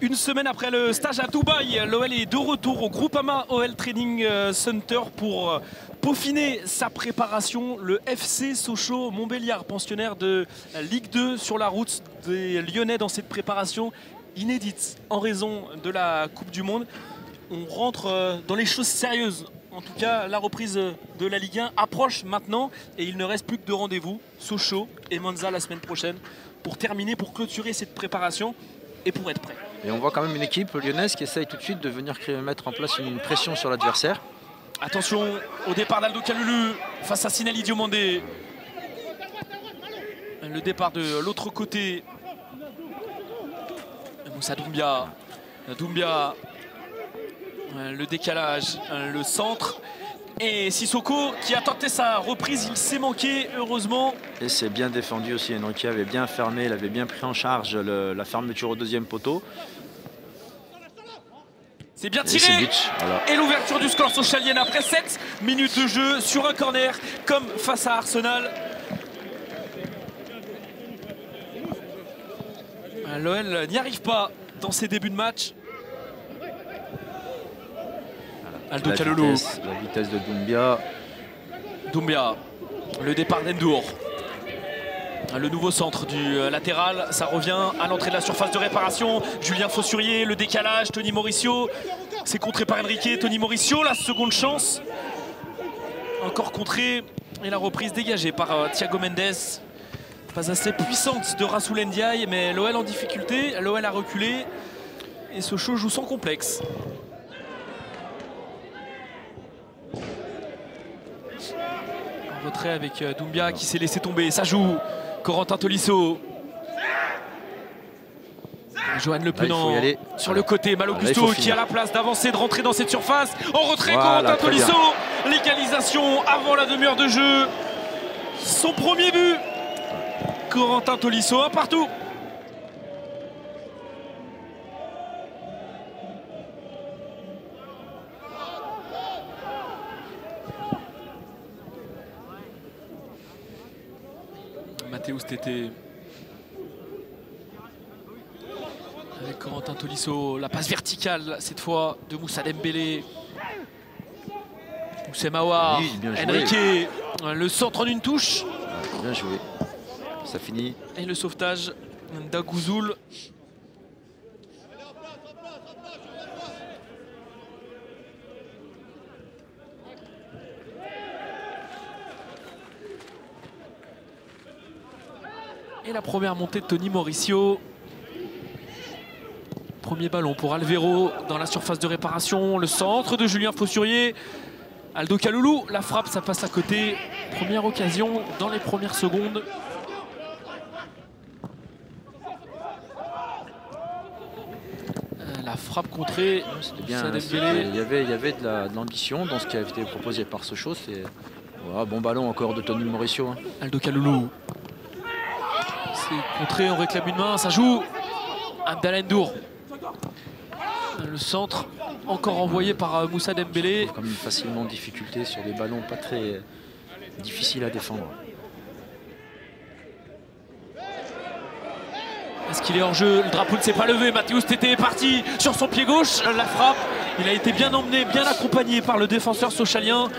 Une semaine après le stage à Dubaï, l'OL est de retour au Groupama OL Training Center pour peaufiner sa préparation. Le FC Sochaux-Montbéliard, pensionnaire de Ligue 2, sur la route des Lyonnais dans cette préparation inédite en raison de la Coupe du Monde. On rentre dans les choses sérieuses. En tout cas, la reprise de la Ligue 1 approche maintenant et il ne reste plus que deux rendez-vous, Sochaux et Monza la semaine prochaine, pour terminer, pour clôturer cette préparation et pour être prêt. Et on voit quand même une équipe lyonnaise qui essaye tout de suite de venir mettre en place une pression sur l'adversaire. Attention au départ d'Aldo Kalulu face à Sinali Diomandé. Le départ de l'autre côté. Moussa Doumbia. Doumbia. Le décalage, le centre. Et Sissoko qui a tenté sa reprise, il s'est manqué heureusement. Et c'est bien défendu aussi, Enrique avait bien fermé, il avait bien pris en charge la fermeture au deuxième poteau. C'est bien tiré. Et l'ouverture du score socialien après 7 minutes de jeu sur un corner comme face à Arsenal. L'OL n'y arrive pas dans ses débuts de match. Aldo Kalulu. La vitesse de Doumbia. Doumbia, le départ d'Endour. Le nouveau centre du latéral, ça revient à l'entrée de la surface de réparation. Julien Fossurier, le décalage, Tony Mauricio. C'est contré par Enrique, Tony Mauricio, la seconde chance. Encore contré et la reprise dégagée par Thiago Mendes. Pas assez puissante de Rassoul Ndiaye, mais l'OL en difficulté. L'OL a reculé et Sochaux joue sans complexe. Retrait avec Doumbia qui s'est laissé tomber. Ça joue. Corentin Tolisso. Johan Le Penant sur le côté. Malo Gusto qui a la place d'avancer, de rentrer dans cette surface. En retrait, Corentin Tolisso. L'égalisation avant la demi-heure de jeu. Son premier but. Corentin Tolisso, un partout. Mathéus Tété avec Corentin Tolisso, la passe verticale cette fois de Moussa Dembélé. Oussem Aouar, Enrique, le centre en une touche. Bien joué, ça finit. Et le sauvetage d'Agouzoul. Et la première montée de Tony Mauricio. Premier ballon pour Alvero dans la surface de réparation. Le centre de Julien Fossurier. Aldo Kalulu, la frappe, ça passe à côté. Première occasion dans les premières secondes. La frappe contrée. C'était bien. Il y avait de l'ambition dans ce qui avait été proposé par Sochaux. Voilà, bon ballon encore de Tony Mauricio. Hein. Aldo Kalulu. C'est contré, on réclame une main, ça joue. Abdallah Ndour. Le centre encore envoyé par Moussa Dembélé. Comme facilement en difficulté sur des ballons pas très difficiles à défendre. Est-ce qu'il est hors jeu? Le drapeau ne s'est pas levé. Mathéus Tété est parti sur son pied gauche. La frappe, il a été bien emmené, bien accompagné par le défenseur sochalien.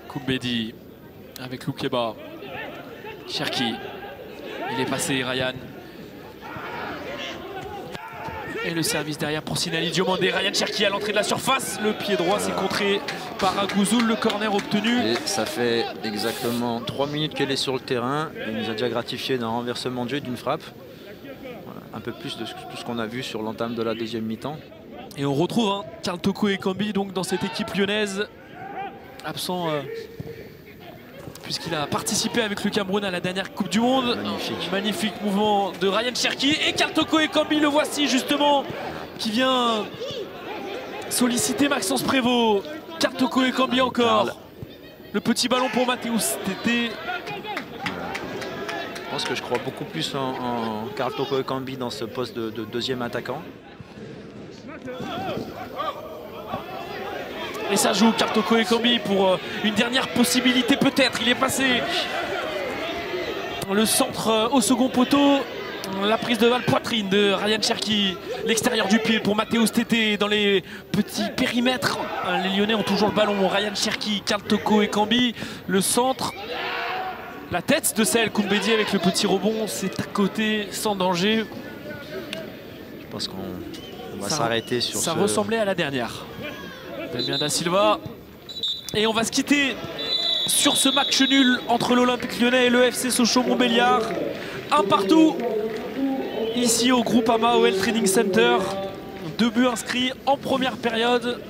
Koumbedi avec Loukeba. Cherki, il est passé, Ryan. Et le service derrière pour Sinali Diomandé. Ryan Cherki à l'entrée de la surface. Le pied droit s'est contré par Agouzoul. Le corner obtenu. Et ça fait exactement 3 minutes qu'elle est sur le terrain. Il nous a déjà gratifié d'un renversement de jeu, d'une frappe. Voilà, un peu plus de tout ce qu'on a vu sur l'entame de la deuxième mi-temps. Et on retrouve Karl Toko Ekambi donc dans cette équipe lyonnaise. Absent. Puisqu'il a participé avec le Cameroun à la dernière Coupe du Monde. Magnifique mouvement de Ryan Cherki. Et Karl Toko Ekambi, le voici justement, qui vient solliciter Maxence Prévost. Karl Toko Ekambi encore. Le petit ballon pour Mathéus Tété. Je pense que je crois beaucoup plus en Karl Toko Ekambi dans ce poste de deuxième attaquant. Et ça joue Karl Toko Ekambi pour une dernière possibilité peut-être. Il est passé. Le centre au second poteau. La prise de balle poitrine de Ryan Cherki, l'extérieur du pied pour Mathéus Tété dans les petits périmètres. Les Lyonnais ont toujours le ballon. Ryan Cherki, Karl Toko et Cambi. Le centre, la tête de Sahel Koumbedi avec le petit rebond. C'est à côté, sans danger. Je pense qu'on va s'arrêter sur ça ressemblait à la dernière. Damien Da Silva. Et on va se quitter sur ce match nul entre l'Olympique Lyonnais et le FC Sochaux-Montbéliard. Un partout ici au Groupama OL Training Center. 2 buts inscrits en première période.